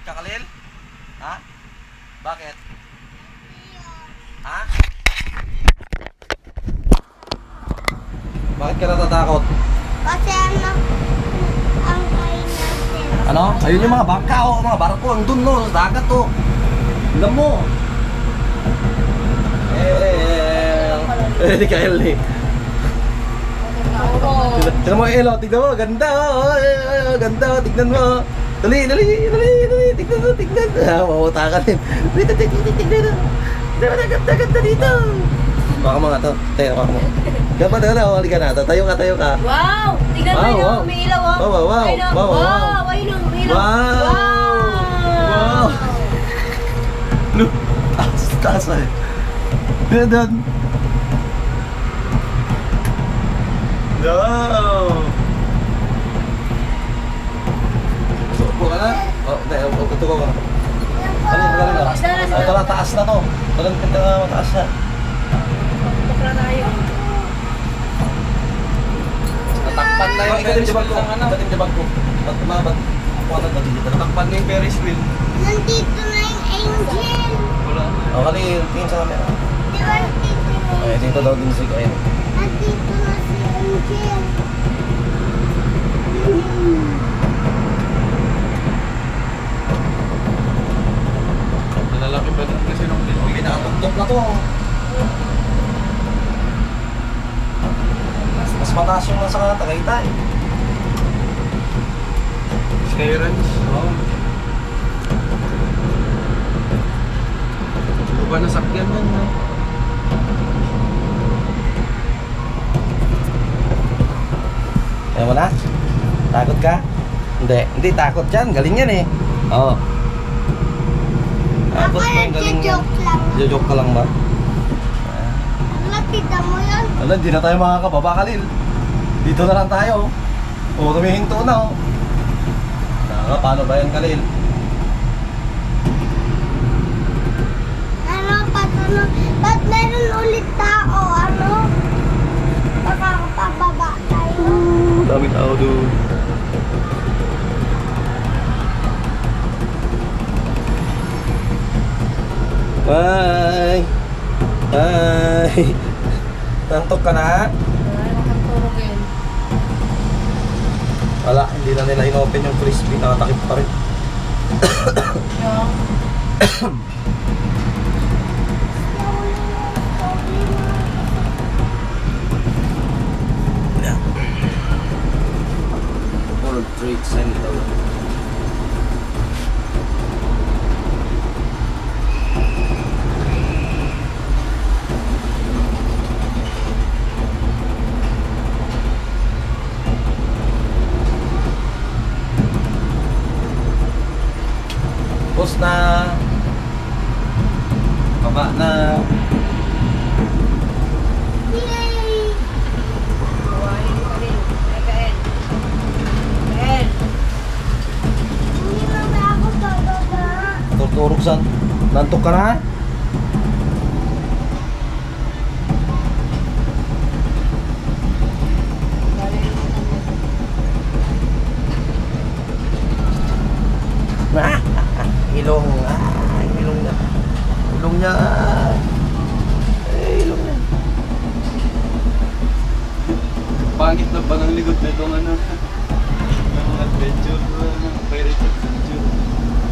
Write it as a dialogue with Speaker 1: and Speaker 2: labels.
Speaker 1: ka, Kalil? Ha? Bakit? Ha? Bakit ka natatakot?
Speaker 2: Kasi ang kain natin.
Speaker 1: Ano? Ayun yung mga bangka o mga barko. Ang dun no, sa dagat o. Alam mo. Di ka Eli. Tignan mo Elo, tignan mo. Ganda o. Ganda o, tignan mo. Dali. Tignan mo, tignan. Mamuta ka rin. Tignan mo. Ganda dito. Baka mga to. Tayo ka mo. Gaba na, halika na. Tayo ka.
Speaker 2: Wow! Tignan mo yun, may ilaw oh.
Speaker 1: Wow.
Speaker 2: Ayun ang may ilaw.
Speaker 1: Wow! Look, taas eh. Doon. Wow! Suko ka na? Hindi, tutuko ka na. Galing na. Ito na, taas na to. Galing ka mataas na.
Speaker 2: Bakla tayo.
Speaker 1: Natakpan na yung Ferris wheel. Dating di bag ko. Ba't kumabag? Kuha na dito. Natakpan na yung Ferris wheel.
Speaker 2: Nandito na yung angel.
Speaker 1: Wala. O, Kalil, tingin sa camera.
Speaker 2: Di ba nandito na
Speaker 1: Ay, dito daw din si Kain.
Speaker 2: Nandito na si angel.
Speaker 3: Lalaki pa din kasi nung
Speaker 1: Pinakatugtog na to. Mas mataas yung nasa Tagaytay.
Speaker 3: Sky Ranch.
Speaker 1: Oo.
Speaker 3: Ano ba nasakyan yan? No?
Speaker 1: Ayaw mo na? Takot ka? Hindi takot yan. Galing yan eh. Oo.
Speaker 2: Ako
Speaker 1: Takot yan, galing yan.
Speaker 2: nagjo-joke lang.
Speaker 1: Joke ka lang ba?
Speaker 2: Nakita mo yan?
Speaker 1: Alam, hindi na tayo makakababa, Kalil. Dito na lang tayo. O, tumihinto na, o. Paano ba yan, Kalil?
Speaker 2: Ano, ba't meron ulit tao? Ano? Baka pababa tayo.
Speaker 1: Dami tao doon. Bye! Bye! Nantok ka na? Wala, hindi na nila in-open yung crispy. Nakatakip pa rin. World Trade Center. Tapos na. Baba na.
Speaker 2: Yay! Hindi na ba ako bababa?
Speaker 1: Turturok saan? Nantok ka na? Ilong. Ilong niya. Ilong niya. Ilong niya.
Speaker 3: Pangit na ba ng likod na itong ano?